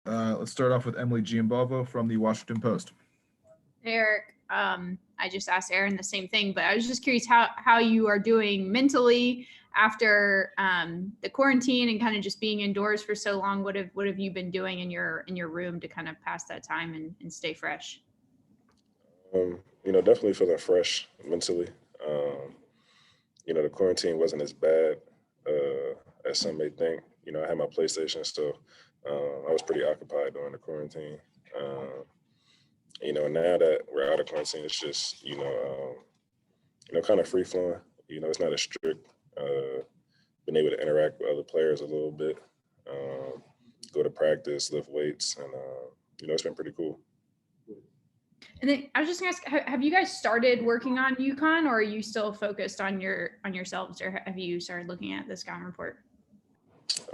Let's start off with Emily Giambavo from the Washington Post. Eric, I just asked Aaron the same thing, but I was just curious how you are doing mentally after the quarantine and kind of just being indoors for so long. What have you been doing in your room to kind of pass that time and stay fresh? Definitely feeling fresh mentally. The quarantine wasn't as bad as some may think. I had my PlayStation, so I was pretty occupied during the quarantine. Now that we're out of quarantine, it's just, kind of free flowing. It's not as strict. Been able to interact with other players a little bit, go to practice, lift weights, and, it's been pretty cool. And then I was just gonna ask, have you guys started working on UConn, or are you still focused on yourselves, or have you started looking at the scouting report?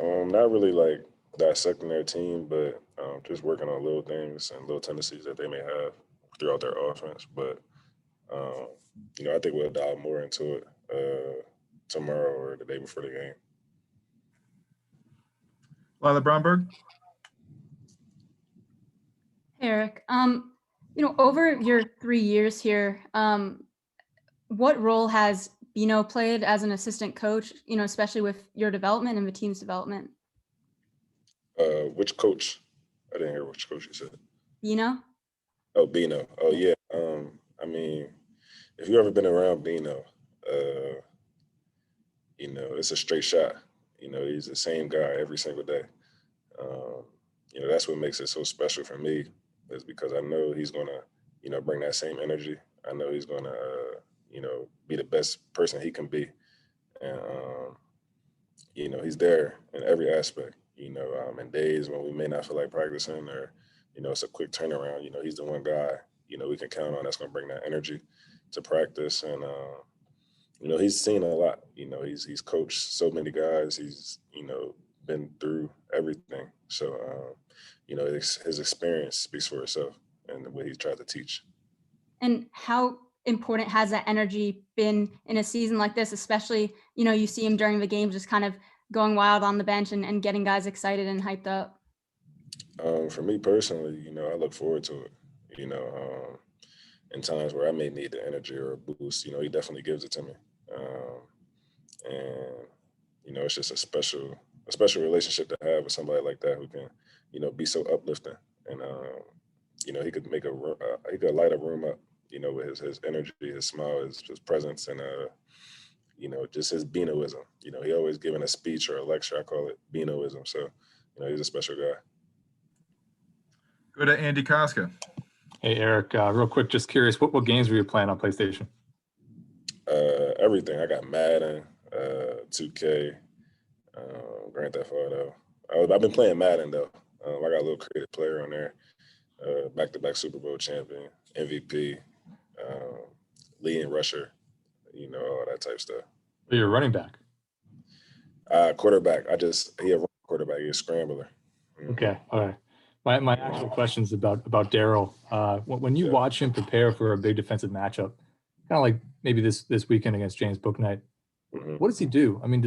Not really like dissecting their team, but just working on little things and little tendencies that they may have throughout their offense. But I think we'll dive more into it tomorrow or the day before the game. Lila Bromberg. Eric, over your 3 years here, what role has Bino played as an assistant coach, especially with your development and the team's development? Which coach? I didn't hear which coach you said. Bino? Oh, Bino. Oh, yeah. If you've ever been around Bino, it's a straight shot. He's the same guy every single day. That's what makes it so special for me, is because I know he's going to, bring that same energy. I know he's going to, be the best person he can be. And, he's there in every aspect, in days when we may not feel like practicing or, it's a quick turnaround. He's the one guy, we can count on that's going to bring that energy to practice. And, he's seen a lot. He's coached so many guys. He's, been through everything. So, his experience speaks for itself and the way he tried to teach. And how important has that energy been in a season like this, especially, you see him during the game just kind of going wild on the bench and getting guys excited and hyped up? For me personally, I look forward to it. In times where I may need the energy or a boost, he definitely gives it to me. And it's just a special relationship to have with somebody like that who can, be so uplifting. And he could he could light a room up, with his energy, his smile, his presence, and just his Binoism. He always giving a speech or a lecture. I call it Binoism. So, he's a special guy. Go to Andy Koska. Hey, Eric, real quick, just curious, what games were you playing on PlayStation? Everything. I got Madden, 2K, Grand Theft Auto. I've been playing Madden, though. I got a little creative player on there, back-to-back Super Bowl champion, MVP, leading rusher, all that type stuff. So you're a running back? Quarterback. He a quarterback. He's a scrambler. Okay, all right. My actual question is about Daryl. When you watch him prepare for a big defensive matchup, kind of like maybe this weekend against James Bouknight, what does he do? I mean,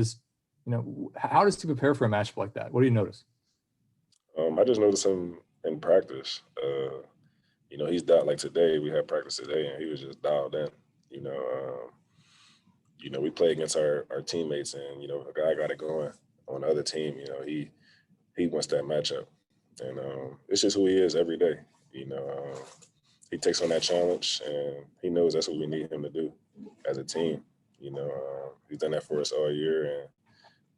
how does he prepare for a matchup like that? What do you notice? I just noticed him in practice. He's dialed. Like today, we had practice today, and he was just dialed in. We play against our teammates, and a guy got it going on the other team. He wants that matchup. And it's just who he is every day. He takes on that challenge, and he knows that's what we need him to do as a team. He's done that for us all year.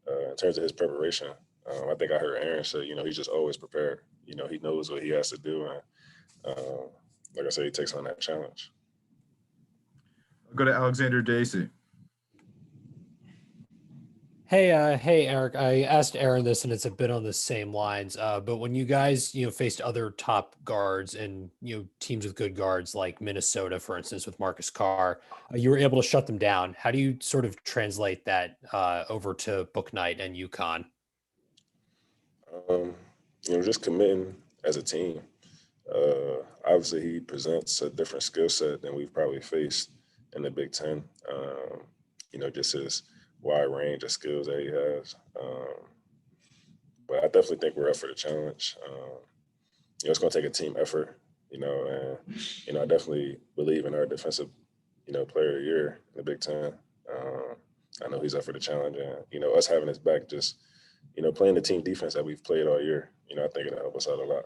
And in terms of his preparation, I think I heard Aaron say, he's just always prepared. He knows what he has to do. And like I said, he takes on that challenge. I'll go to Alexander Dacey. Hey, Eric. I asked Aaron this, and it's a bit on the same lines. But when you guys, faced other top guards and teams with good guards like Minnesota, for instance, with Marcus Carr, you were able to shut them down. How do you sort of translate that over to Bouknight and UConn? Just committing as a team. Obviously, he presents a different skill set than we've probably faced in the Big Ten. Just his wide range of skills that he has. But I definitely think we're up for the challenge. It's going to take a team effort, and, I definitely believe in our defensive, player of the year in the Big Ten. I know he's up for the challenge, and, us having his back, just, playing the team defense that we've played all year, I think it'll help us out a lot.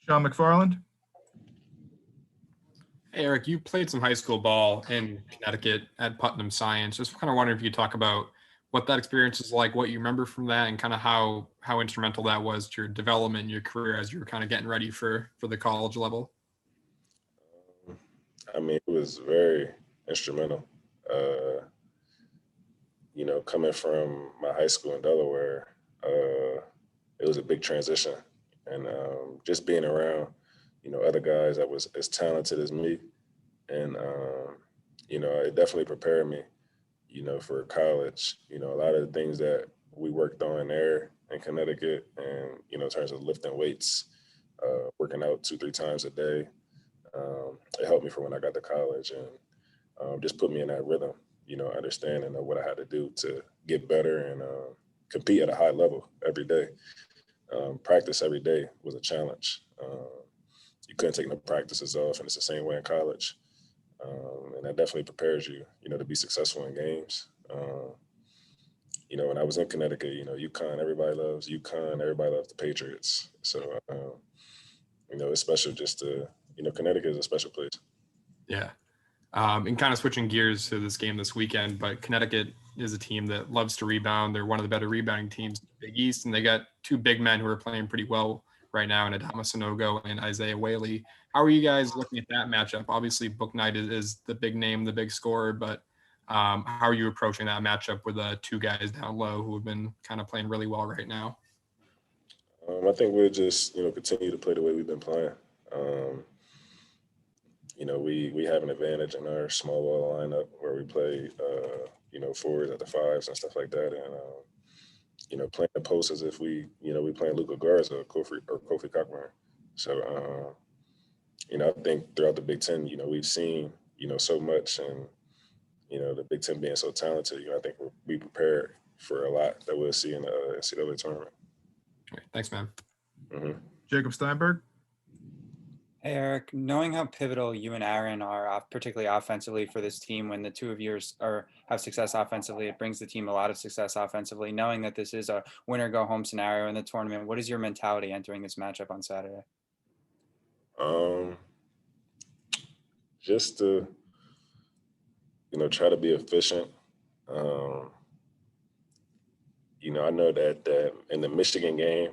Sean McFarland. Hey, Eric, you played some high school ball in Connecticut at Putnam Science. Just kind of wondering if you could talk about what that experience is like, what you remember from that, and kind of how instrumental that was to your development, your career as you were kind of getting ready for the college level. I mean, it was very instrumental. Coming from my high school in Delaware, it was a big transition, and just being around, other guys that was as talented as me, and it definitely prepared me, for college. A lot of the things that we worked on there in Connecticut, and in terms of lifting weights, working out 2-3 times a day, it helped me for when I got to college, and just put me in that rhythm, understanding of what I had to do to get better and compete at a high level every day. Practice every day was a challenge. You couldn't take no practices off, and it's the same way in college. And that definitely prepares you, to be successful in games. When I was in Connecticut, UConn, everybody loves UConn, everybody loves the Patriots. So, it's special just to, Connecticut is a special place. Yeah. And kind of switching gears to this game this weekend, but Connecticut is a team that loves to rebound. They're one of the better rebounding teams in the Big East, and they got two big men who are playing pretty well right now in Adama Sanogo and Isaiah Whaley. How are you guys looking at that matchup? Obviously, Book Knight is the big name, the big scorer, but how are you approaching that matchup with two guys down low who have been kind of playing really well right now? I think we'll just, continue to play the way we've been playing. We have an advantage in our small ball lineup where we play, forwards at the fives and stuff like that. And, playing the post as if we playing Luka Garza or Kofi Cockburn. So, I think throughout the Big Ten, we've seen, so much, and, the Big Ten being so talented, I think we prepared for a lot that we'll see in the NCAA tournament. Okay, thanks, man. Mm-hmm. Jacob Steinberg. Hey, Eric, knowing how pivotal you and Aaron are, particularly offensively for this team, when the two of yours have success offensively, it brings the team a lot of success offensively. Knowing that this is a winner-go-home scenario in the tournament, what is your mentality entering this matchup on Saturday? Just to, try to be efficient. I know that in the Michigan game,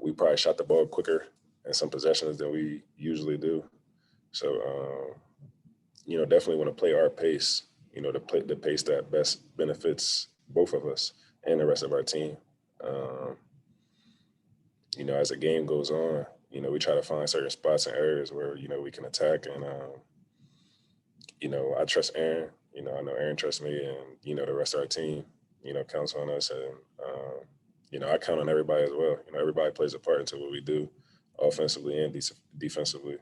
we probably shot the ball quicker in some possessions than we usually do. So, definitely want to play our pace, the pace that best benefits both of us and the rest of our team. As the game goes on, we try to find certain spots and areas where, we can attack. And, I trust Aaron. I know Aaron trusts me, and, the rest of our team, counts on us. And, I count on everybody as well. Everybody plays a part into what we do offensively and defensively.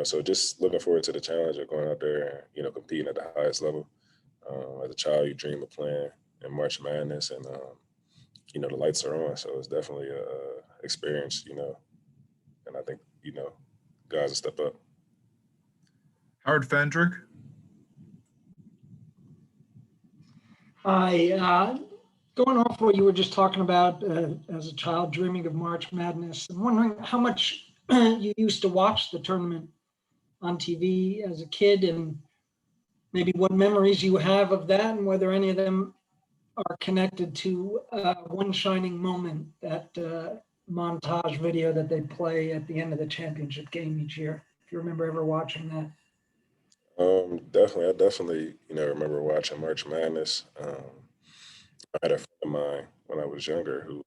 So just looking forward to the challenge of going out there and, competing at the highest level. As a child, you dream of playing in March Madness, and, the lights are on. So it's definitely a experience, and I think, guys will step up. Howard Fendrick. Hi. Going off what you were just talking about as a child dreaming of March Madness, I'm wondering how much you used to watch the tournament on TV as a kid, and maybe what memories you have of that, and whether any of them are connected to one shining moment, that montage video that they play at the end of the championship game each year. If you remember ever watching that. Definitely. I definitely, remember watching March Madness. I had a friend of mine when I was younger who,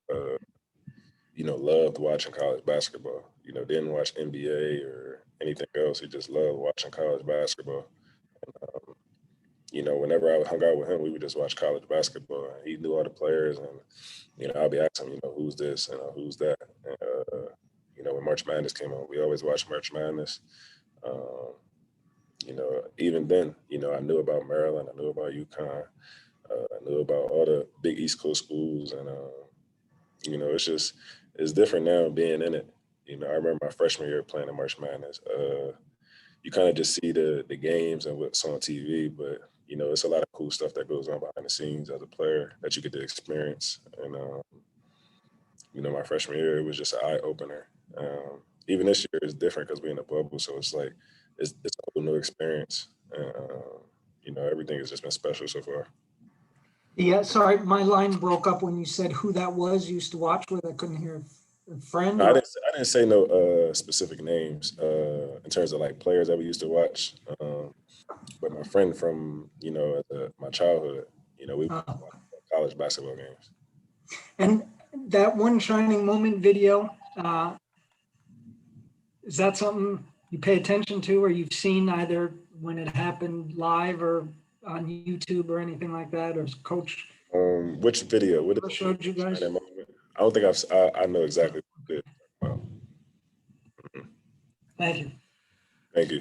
loved watching college basketball. Didn't watch NBA or anything else. He just loved watching college basketball. And, whenever I hung out with him, we would just watch college basketball. And he knew all the players, and, I'd be asking him, who's this and who's that. And, when March Madness came on, we always watched March Madness. Even then, I knew about Maryland, I knew about UConn, I knew about all the big East Coast schools, and it's different now being in it. I remember my freshman year playing in March Madness. You kind of just see the games and what's on TV, but it's a lot of cool stuff that goes on behind the scenes as a player that you get to experience. And my freshman year, it was just an eye opener. Even this year is different because we're in a bubble, so it's like it's a whole new experience. Everything has just been special so far. Yeah, sorry, my line broke up when you said who that was you used to watch with. I couldn't hear. A friend? I didn't say no specific names in terms of like players that we used to watch. But my friend from my childhood, we watched college basketball games. And that one shining moment video, is that something you pay attention to, or you've seen either when it happened live or on YouTube or anything like that, or coach? Which video? What showed you guys? I don't think I know exactly what it is. Thank you. Thank you.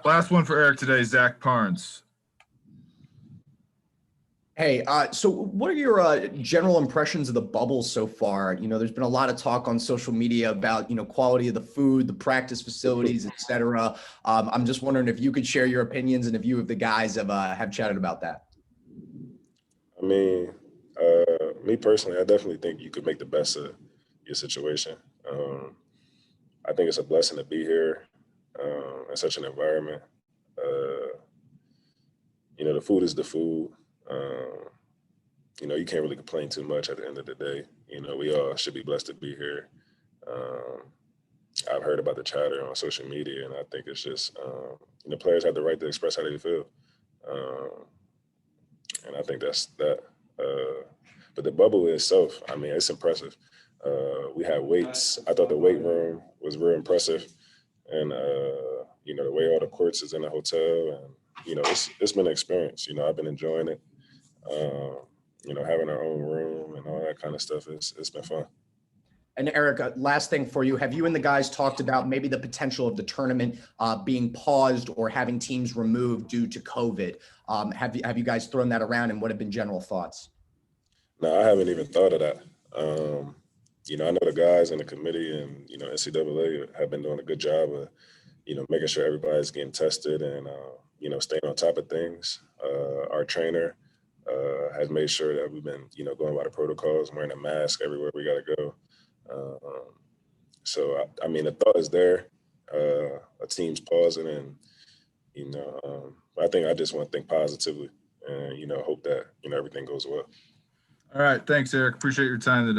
Last one for Eric today, Zach Parnes. Hey, so what are your general impressions of the bubble so far? There's been a lot of talk on social media about, quality of the food, the practice facilities, et cetera. I'm just wondering if you could share your opinions and if you of the guys have chatted about that. I mean, me personally, I definitely think you could make the best of your situation. I think it's a blessing to be here in such an environment. The food is the food. You can't really complain too much at the end of the day. We all should be blessed to be here. I've heard about the chatter on social media, and I think it's just, players have the right to express how they feel. And I think that's that. But the bubble itself, I mean, it's impressive. We had weights. I thought the weight room was real impressive. And, the way all the courts is in the hotel, and, it's been an experience. I've been enjoying it. Having our own room and all that kind of stuff, it's been fun. And Eric, last thing for you, have you and the guys talked about maybe the potential of the tournament being paused or having teams removed due to COVID? Have you guys thrown that around, and what have been general thoughts? No, I haven't even thought of that. I know the guys in the committee and, NCAA have been doing a good job of, making sure everybody's getting tested and, staying on top of things. Our trainer has made sure that we've been, going by the protocols, wearing a mask everywhere we got to go. So, the thought is there. A team's pausing and, I think I just want to think positively and, hope that, everything goes well. All right. Thanks, Eric. Appreciate your time today.